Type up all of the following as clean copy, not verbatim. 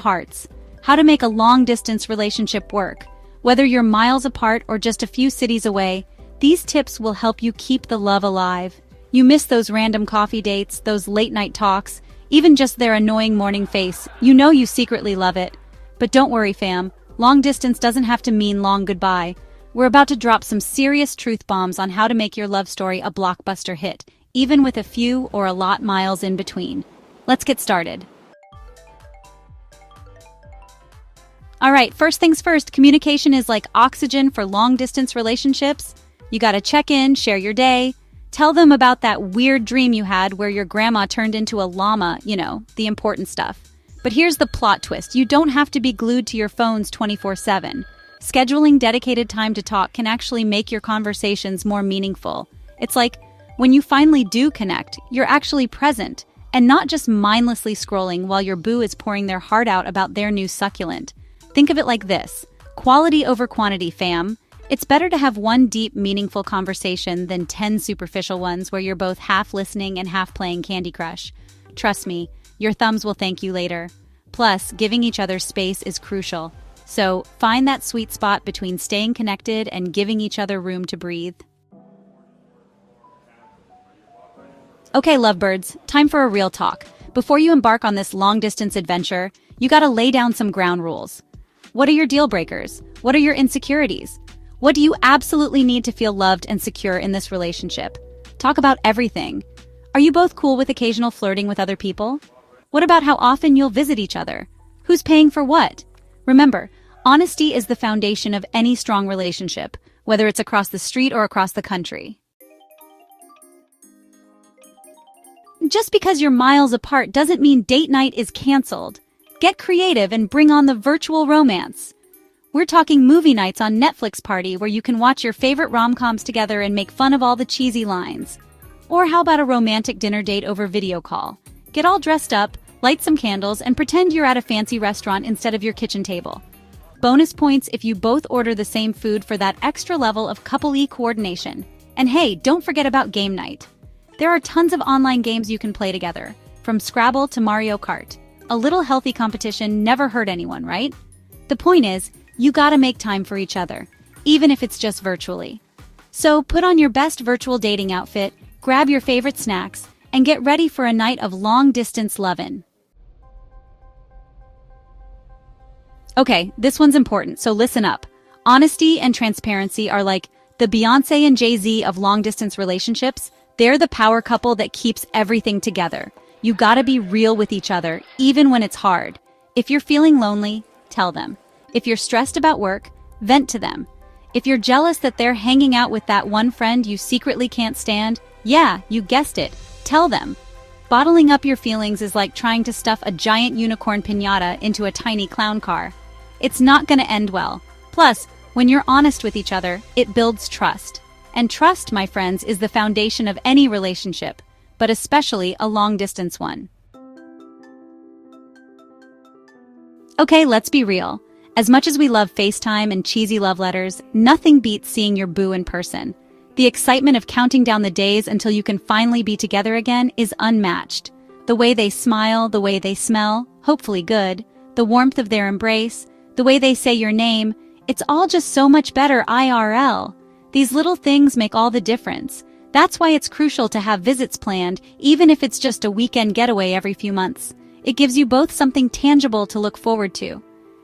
Hearts. How to make a long-distance relationship work. Whether you're miles apart or just a few cities away, these tips will help you keep the love alive. You miss those random coffee dates, those late-night talks, even just their annoying morning face. You know you secretly love it. But don't worry, fam. Long distance doesn't have to mean long goodbye. We're about to drop some serious truth bombs on how to make your love story a blockbuster hit, even with a few or a lot miles in between. Let's get started. All right, first things first, communication is like oxygen for long-distance relationships. You gotta check in, share your day, tell them about that weird dream you had where your grandma turned into a llama, the important stuff. But here's the plot twist. You don't have to be glued to your phones 24/7. Scheduling dedicated time to talk can actually make your conversations more meaningful. It's like, when you finally do connect, you're actually present, and not just mindlessly scrolling while your boo is pouring their heart out about their new succulent. Think of it like this: quality over quantity, fam. It's better to have one deep, meaningful conversation than 10 superficial ones where you're both half listening and half playing Candy Crush. Trust me, your thumbs will thank you later. Plus, giving each other space is crucial. So, find that sweet spot between staying connected and giving each other room to breathe. Okay, lovebirds, time for a real talk. Before you embark on this long-distance adventure, you gotta lay down some ground rules. What are your deal breakers? What are your insecurities? What do you absolutely need to feel loved and secure in this relationship? Talk about everything. Are you both cool with occasional flirting with other people? What about how often you'll visit each other? Who's paying for what? Remember, honesty is the foundation of any strong relationship, whether it's across the street or across the country. Just because you're miles apart doesn't mean date night is canceled. Get creative and bring on the virtual romance. We're talking movie nights on Netflix Party where you can watch your favorite rom-coms together and make fun of all the cheesy lines. Or how about a romantic dinner date over video call? Get all dressed up, light some candles, and pretend you're at a fancy restaurant instead of your kitchen table. Bonus points if you both order the same food for that extra level of couple-y coordination. And hey, don't forget about game night. There are tons of online games you can play together, from Scrabble to Mario Kart. A little healthy competition never hurt anyone, right? The point is, you gotta make time for each other, even if it's just virtually. So put on your best virtual dating outfit, grab your favorite snacks, and get ready for a night of long-distance lovin'. Okay, this one's important, so listen up. Honesty and transparency are like the Beyoncé and Jay-Z of long-distance relationships. They're the power couple that keeps everything together. You gotta be real with each other, even when it's hard. If you're feeling lonely, tell them. If you're stressed about work, vent to them. If you're jealous that they're hanging out with that one friend you secretly can't stand, yeah, you guessed it, tell them. Bottling up your feelings is like trying to stuff a giant unicorn piñata into a tiny clown car. It's not gonna end well. Plus, when you're honest with each other, it builds trust. And trust, my friends, is the foundation of any relationship, but especially a long-distance one. Okay, let's be real. As much as we love FaceTime and cheesy love letters, nothing beats seeing your boo in person. The excitement of counting down the days until you can finally be together again is unmatched. The way they smile, the way they smell, hopefully good, the warmth of their embrace, the way they say your name, it's all just so much better IRL. These little things make all the difference. That's why it's crucial to have visits planned, even if it's just a weekend getaway every few months. It gives you both something tangible to look forward to.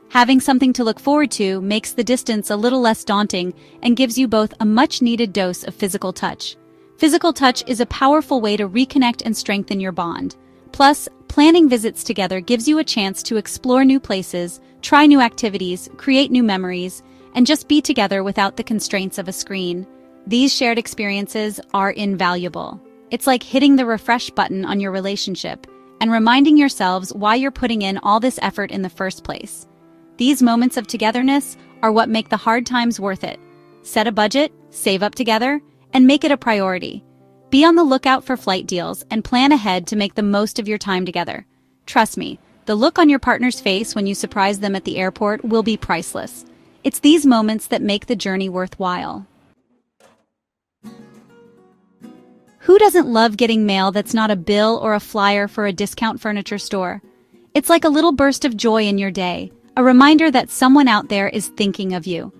Having something to look forward to makes the distance a little less daunting and gives you both a much-needed dose of physical touch. Physical touch is a powerful way to reconnect and strengthen your bond. Plus, planning visits together gives you a chance to explore new places, try new activities, create new memories, and just be together without the constraints of a screen. These shared experiences are invaluable. It's like hitting the refresh button on your relationship and reminding yourselves why you're putting in all this effort in the first place. These moments of togetherness are what make the hard times worth it. Set a budget, save up together, and make it a priority. Be on the lookout for flight deals and plan ahead to make the most of your time together. Trust me, the look on your partner's face when you surprise them at the airport will be priceless. It's these moments that make the journey worthwhile. Who doesn't love getting mail that's not a bill or a flyer for a discount furniture store? It's like a little burst of joy in your day, a reminder that someone out there is thinking of you.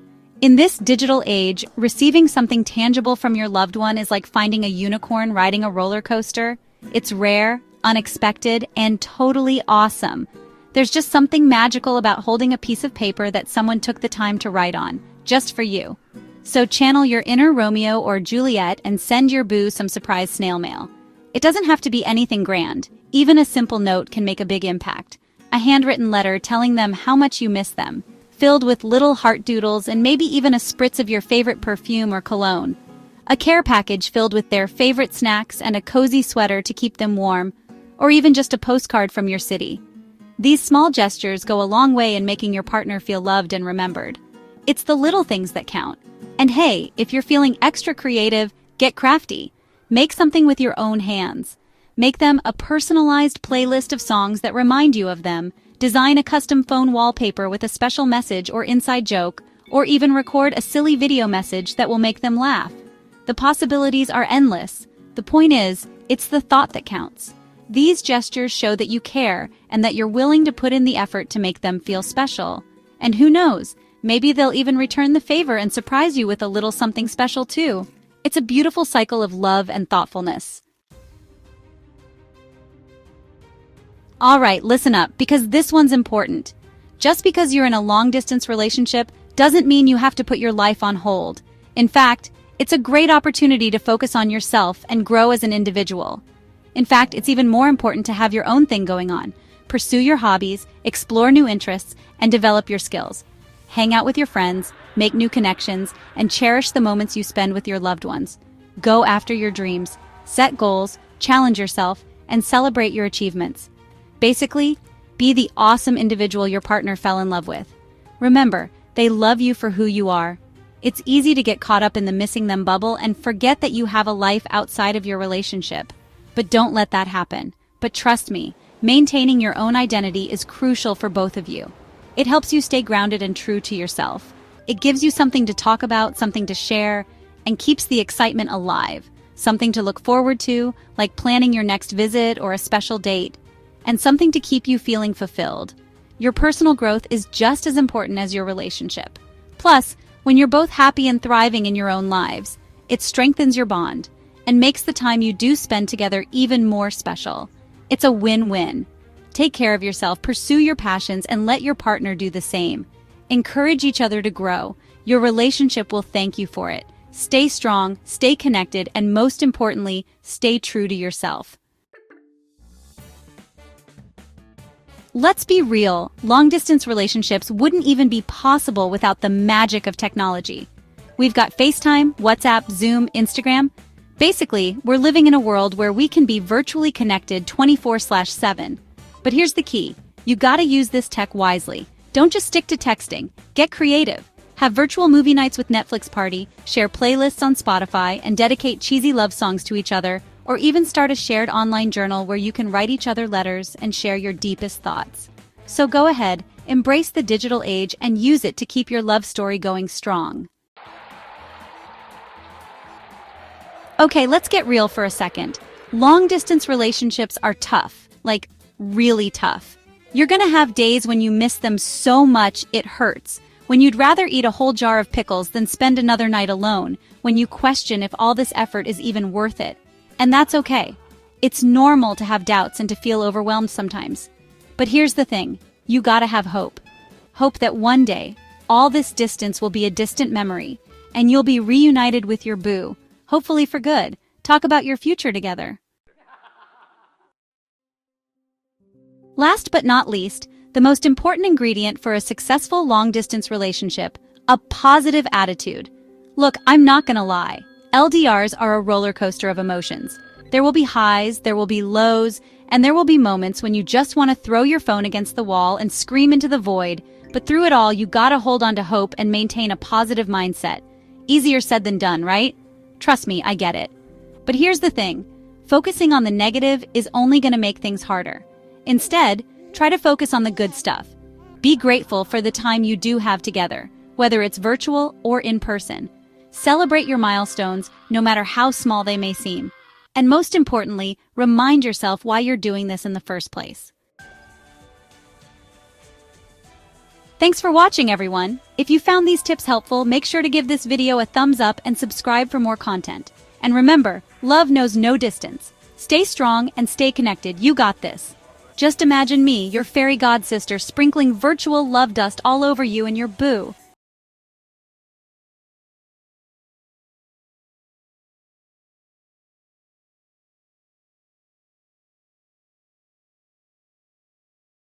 In this digital age, receiving something tangible from your loved one is like finding a unicorn riding a roller coaster. It's rare, unexpected, and totally awesome. There's just something magical about holding a piece of paper that someone took the time to write on, just for you. So channel your inner Romeo or Juliet and send your boo some surprise snail mail. It doesn't have to be anything grand. Even a simple note can make a big impact. A handwritten letter telling them how much you miss them, filled with little heart doodles and maybe even a spritz of your favorite perfume or cologne. A care package filled with their favorite snacks and a cozy sweater to keep them warm, or even just a postcard from your city. These small gestures go a long way in making your partner feel loved and remembered. It's the little things that count. And hey, if you're feeling extra creative, get crafty. Make something with your own hands. Make them a personalized playlist of songs that remind you of them. Design a custom phone wallpaper with a special message or inside joke, or even record a silly video message that will make them laugh. The possibilities are endless. The point is, it's the thought that counts. These gestures show that you care and that you're willing to put in the effort to make them feel special. And who knows, maybe they'll even return the favor and surprise you with a little something special too. It's a beautiful cycle of love and thoughtfulness. All right, listen up, because this one's important. Just because you're in a long-distance relationship doesn't mean you have to put your life on hold. In fact, it's a great opportunity to focus on yourself and grow as an individual. In fact, it's even more important to have your own thing going on. Pursue your hobbies, explore new interests, and develop your skills. Hang out with your friends, make new connections, and cherish the moments you spend with your loved ones. Go after your dreams, set goals, challenge yourself, and celebrate your achievements. Basically, be the awesome individual your partner fell in love with. Remember, they love you for who you are. It's easy to get caught up in the missing them bubble and forget that you have a life outside of your relationship. But don't let that happen. But trust me, maintaining your own identity is crucial for both of you. It helps you stay grounded and true to yourself. It gives you something to talk about, something to share, and keeps the excitement alive. Something to look forward to, like planning your next visit or a special date. And something to keep you feeling fulfilled. Your personal growth is just as important as your relationship. Plus, when you're both happy and thriving in your own lives, it strengthens your bond and makes the time you do spend together even more special. It's a win-win. Take care of yourself, pursue your passions, and let your partner do the same. Encourage each other to grow. Your relationship will thank you for it. Stay strong, stay connected, and most importantly, stay true to yourself. Let's be real, long-distance relationships wouldn't even be possible without the magic of technology. We've got FaceTime, WhatsApp, Zoom, Instagram. Basically, we're living in a world where we can be virtually connected 24/7. But here's the key. You gotta use this tech wisely. Don't just stick to texting. Get creative. Have virtual movie nights with Netflix Party, share playlists on Spotify, and dedicate cheesy love songs to each other, or even start a shared online journal where you can write each other letters and share your deepest thoughts. So go ahead, embrace the digital age and use it to keep your love story going strong. Okay, let's get real for a second. Long-distance relationships are tough, like really tough. You're gonna have days when you miss them so much it hurts, when you'd rather eat a whole jar of pickles than spend another night alone, when you question if all this effort is even worth it. And that's okay. It's normal to have doubts and to feel overwhelmed sometimes. But here's the thing, you gotta have hope. Hope that one day, all this distance will be a distant memory, and you'll be reunited with your boo, hopefully for good. Talk about your future together. Last but not least, the most important ingredient for a successful long-distance relationship, a positive attitude. Look, I'm not gonna lie. LDRs are a roller coaster of emotions. There will be highs, there will be lows, and there will be moments when you just want to throw your phone against the wall and scream into the void, but through it all, you gotta hold on to hope and maintain a positive mindset. Easier said than done, right? Trust me, I get it. But here's the thing, focusing on the negative is only gonna make things harder. Instead, try to focus on the good stuff. Be grateful for the time you do have together, whether it's virtual or in person. Celebrate your milestones, no matter how small they may seem. And most importantly, remind yourself why you're doing this in the first place. Thanks for watching, everyone. If you found these tips helpful, make sure to give this video a thumbs up and subscribe for more content. And remember, love knows no distance. Stay strong and stay connected. You got this. Just imagine me, your fairy god sister, sprinkling virtual love dust all over you and your boo.